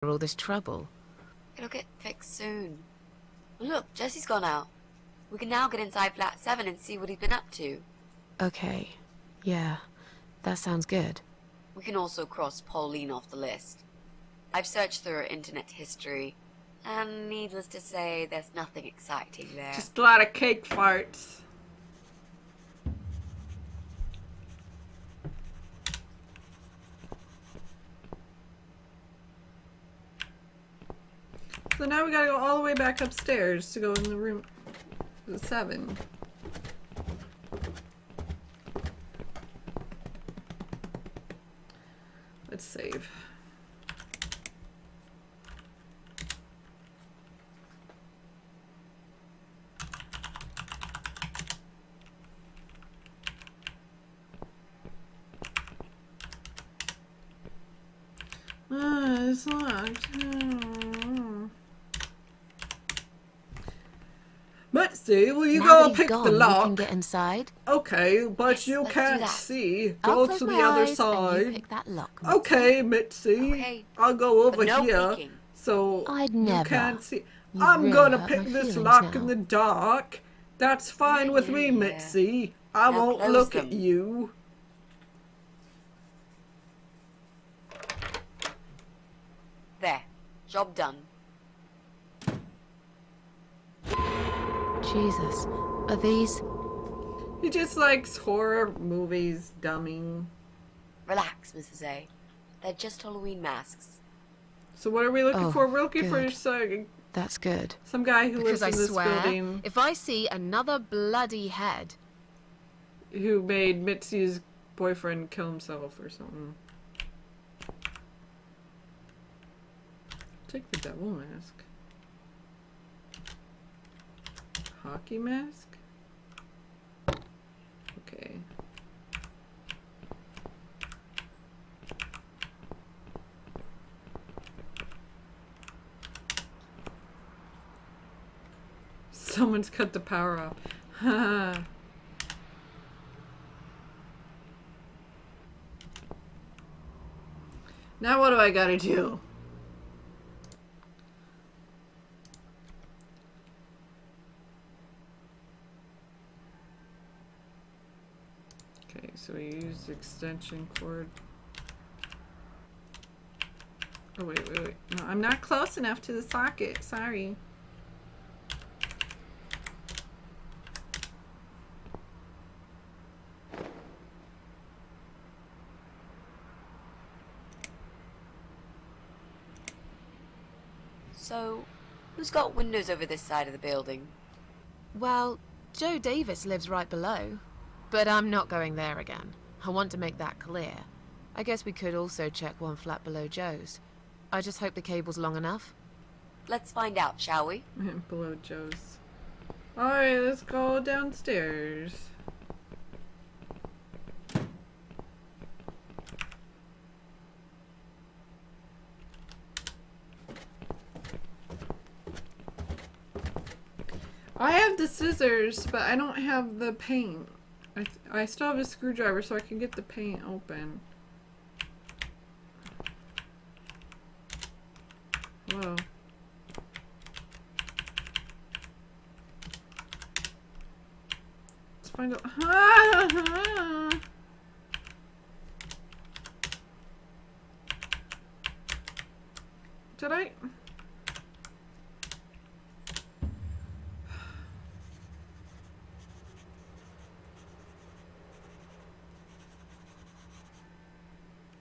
all this trouble? It'll get fixed soon. Look, Jesse's gone out. We can now get inside flat 7 and see what he's been up to. Okay. Yeah, that sounds good. We can also cross Pauline off the list. I've searched through her internet history, and needless to say, there's nothing exciting there. Just a lot of cake farts. So now we gotta go all the way back upstairs to go in the room 7. Let's save. It's locked. Betsy, will you Now go that pick he's gone, the we lock? can get inside. Okay, but Yes, you let's do can't that. see. I'll Go close to my the other eyes and you side. pick that lock, Mitzi. Okay, Mitzi. Okay, I'll go over but no here peeking. so I'd you never. can't see. You I'm really gonna hurt pick my this feelings lock in now. the dark. That's fine with me, Yeah. Mitzi. I Now won't close look them. at you. There. Job done. Jesus. Are these... He just likes horror movies, dummy. Relax, Mrs. A. They're just Halloween masks. So what are we looking Oh, for? We're looking for good. That's good. some guy who Because lives I in this swear, building if I see another bloody head... who made Mitzi's boyfriend kill himself or something. Take the devil mask. Hockey mask? Okay. Someone's cut the power off. Now what do I gotta do? Okay, so we use the extension cord. Oh, wait. No, I'm not close enough to the socket. Sorry. So, who's got windows over this side of the building? Well, Joe Davis lives right below. But I'm not going there again. I want to make that clear. I guess we could also check one flat below Joe's. I just hope the cable's long enough. Let's find out, shall we? Below Joe's. Alright, let's go downstairs. I have the scissors, but I don't have the paint. I still have a screwdriver so I can get the paint open. Whoa. Let's find out. Did I?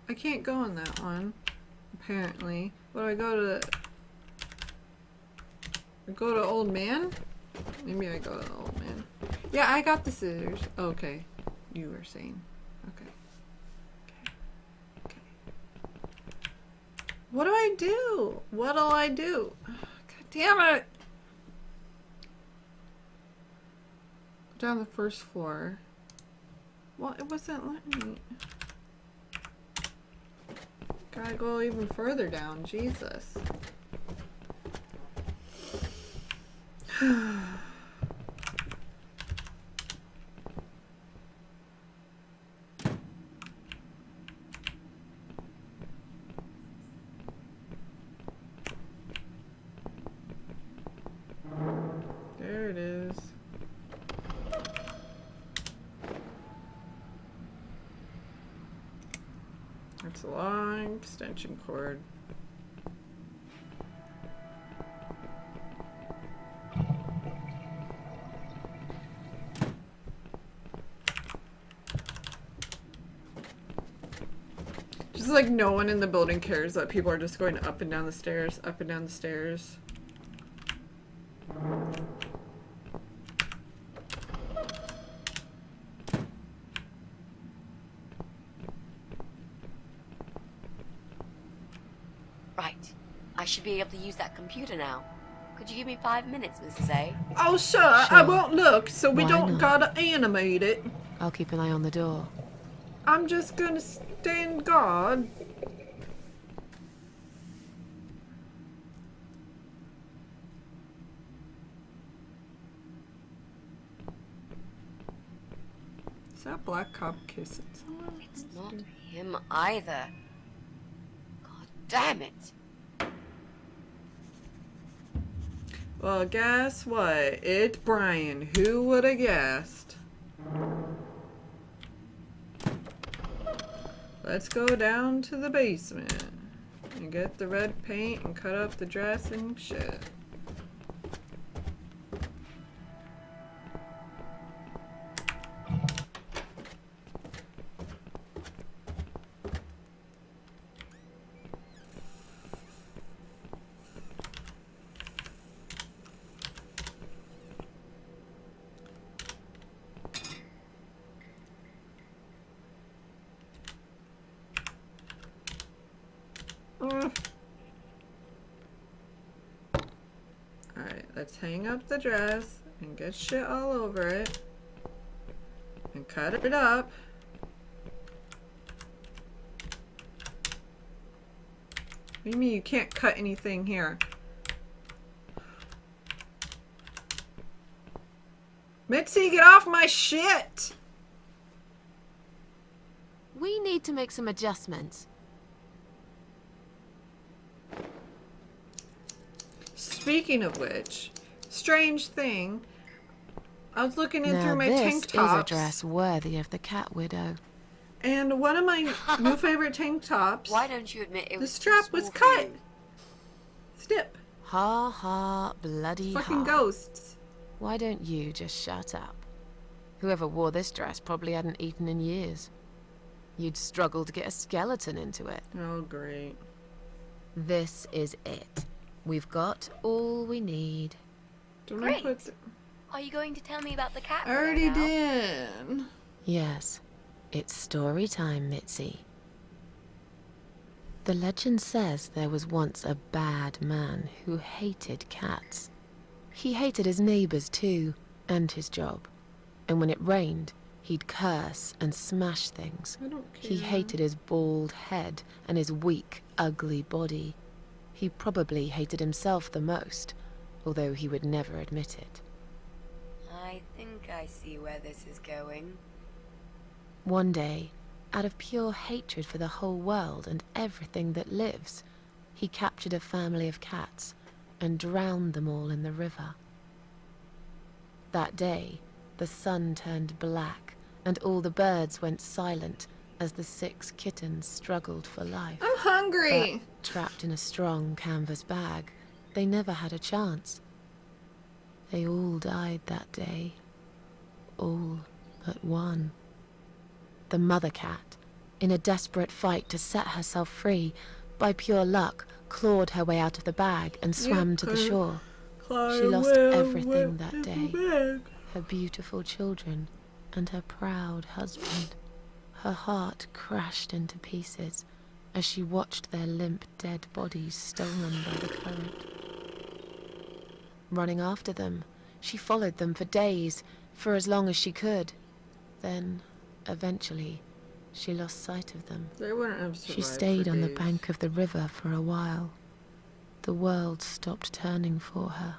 I can't go on that one, apparently. What do I go to? I go to old man? Maybe I go to old man. Yeah, I got the scissors. Okay. You were saying. Okay. Okay. What do I do? What'll I do? God damn it! Go down the first floor. Well, it wasn't letting me. Gotta go even further down. Jesus. It's a long extension cord. Just like no one in the building cares that people are just going up and down the stairs, up and down the stairs. Right. I should be able to use that computer now. Could you give me 5 minutes, Mrs. A? Oh, sure, I Sure. won't look, so we Why don't not? gotta animate it. I'll keep an eye on the door. I'm just gonna stand guard. Is that black cop kissing someone? It's not him either. God damn it. Well, guess what? It's Brian. Who would have guessed? Let's go down to the basement and get the red paint and cut up the dress and shit. Alright, let's hang up the dress and get shit all over it. And cut it up. What do you mean you can't cut anything here? Mitzi, get off my shit! We need to make some adjustments. Speaking of which, strange thing. I was looking in Now through my this tank is a tops, dress worthy of the cat widow. and one of my new favorite tank tops, Why don't you admit it the was strap too was small for cut. you? Snip. Ha ha, bloody Fucking ha. ghosts. Why don't you just shut up? Whoever wore this dress probably hadn't eaten in years. You'd struggle to get a skeleton into it. Oh, great. This is it. We've got all we need. Don't Great. I put... The... Are you going to tell me about the cat? I already now? did. Yes, it's story time, Mitzi. The legend says there was once a bad man who hated cats. He hated his neighbors too, and his job. And when it rained, he'd curse and smash things. I don't care. He hated his bald head and his weak, ugly body. He probably hated himself the most, although he would never admit it. I think I see where this is going. One day, out of pure hatred for the whole world and everything that lives, he captured a family of cats and drowned them all in the river. That day, the sun turned black and all the birds went silent as the 6 kittens struggled for life. I'm hungry. But, trapped in a strong canvas bag, they never had a chance. They all died that day. All but one. The mother cat, in a desperate fight to set herself free, by pure luck, clawed her way out of the bag and swam to the shore. She lost everything that day. Her beautiful children and her proud husband. Her heart crashed into pieces as she watched their limp, dead bodies stolen by the current. Running after them, she followed them for days, for as long as she could. Then, eventually, she lost sight of them. They wouldn't have survived She stayed for on the days. bank of the river for a while. The world stopped turning for her,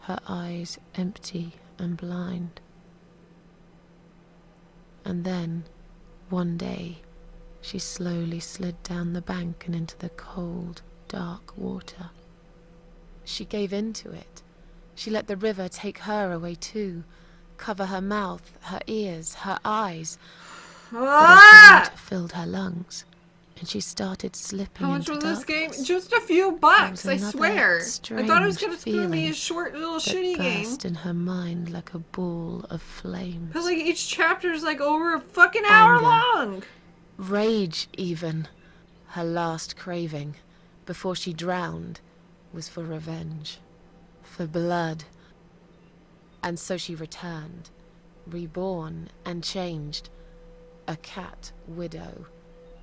her eyes empty and blind. And then, one day, she slowly slid down the bank and into the cold, dark water. She gave in to it. She let the river take her away too, cover her mouth, her ears, her eyes. But as the Ah! water filled her lungs, and she started slipping How much into was this game? darkness. Just a few bucks, I There was swear. another I thought it was gonna strange be a feeling short little that shitty game. burst in her mind like a ball of flames. But like each chapter is like over a fucking hour Anger. long. Rage, even. Her last craving, before she drowned, was for revenge. For blood. And so she returned, reborn and changed. A cat widow,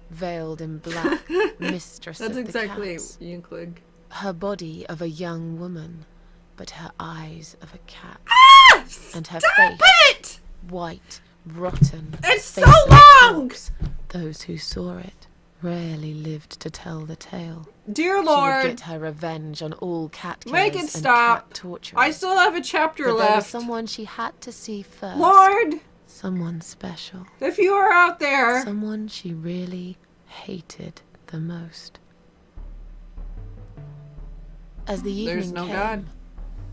veiled in black, mistress That's of the exactly cats. Euclid. Her body of a young woman, but her eyes of a cat. Ah! And her Stop face, it! white, rotten. It's face so of a long! corpse. Those who saw it rarely lived to tell the tale. Dear She would Lord, get her revenge on all cat killers make it and stop. cat torturers. I still have a chapter But there was left. someone she had to see first. Lord, Someone special. if you are out there, Someone she really hated the most. As the evening there's no came, God.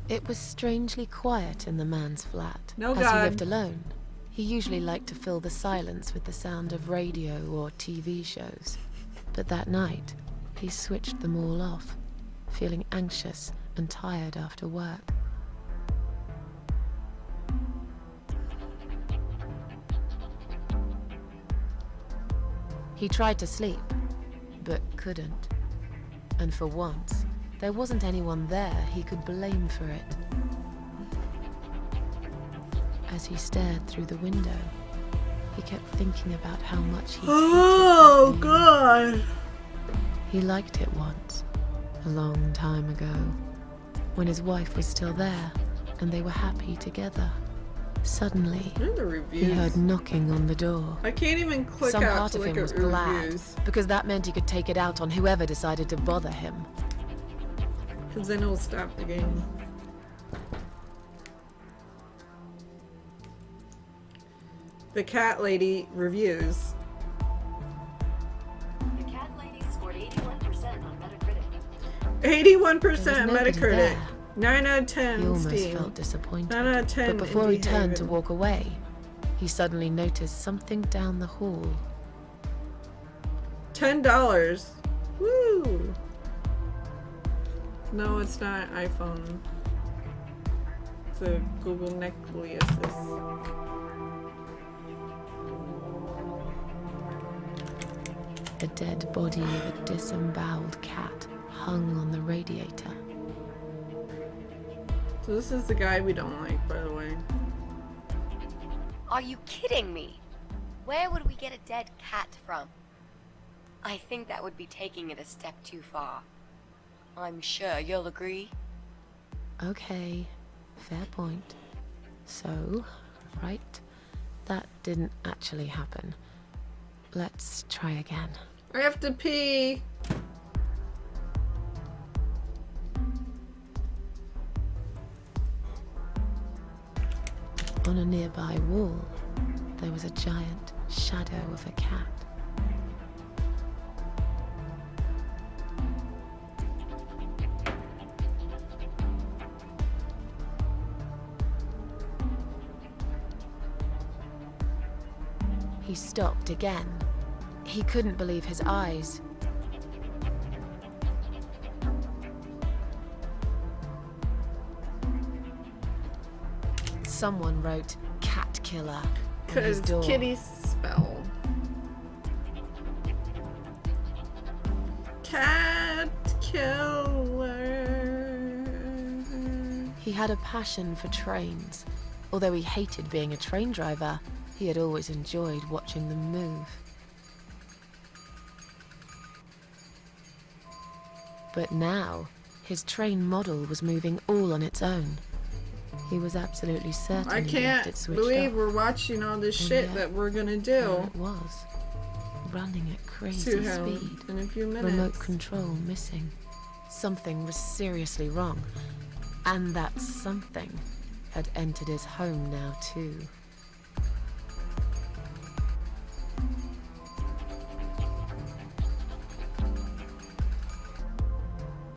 it was strangely quiet in the man's flat. No As God. he lived alone, he usually liked to fill the silence with the sound of radio or TV shows. But that night, he switched them all off, feeling anxious and tired after work. He tried to sleep, but couldn't. And for once, there wasn't anyone there he could blame for it. As he stared through the window, he kept thinking about how much he Oh, hated that God. view. He liked it once, a long time ago, when his wife was still there and they were happy together. Suddenly, Where are the he reviews? heard knocking on the door. I can't even click Some out part to of look him was at glad, reviews. because that meant he could take it out on whoever decided to bother him. Because then it'll stop the game. The cat lady reviews. The cat lady scored 81% on Metacritic. 81% There was nobody Metacritic. there. 9 out of He 10 almost Steam. felt disappointed. 9 out of 10 But before he Indie turned to Haven. walk away, he suddenly noticed something down the hall. $10. Woo! No, it's not iPhone. It's a Google Necklace. The dead body of a disemboweled cat hung on the radiator. So this is the guy we don't like, by the way. Are you kidding me? Where would we get a dead cat from? I think that would be taking it a step too far. I'm sure you'll agree. Okay, fair point. So, right, that didn't actually happen. Let's try again. I have to pee. On a nearby wall, there was a giant shadow of a cat. He stopped again. He couldn't believe his eyes. Someone wrote "cat killer" on his Because door. kitty spell. Cat killer. He had a passion for trains. Although he hated being a train driver, he had always enjoyed watching them move. But now, his train model was moving all on its own. He was absolutely certain I he left it can't switched believe off. we're watching all this And shit yet, that we're gonna There do. it was, running at crazy To him speed. in a few minutes. Remote control missing. Something was seriously wrong. And that something had entered his home now too.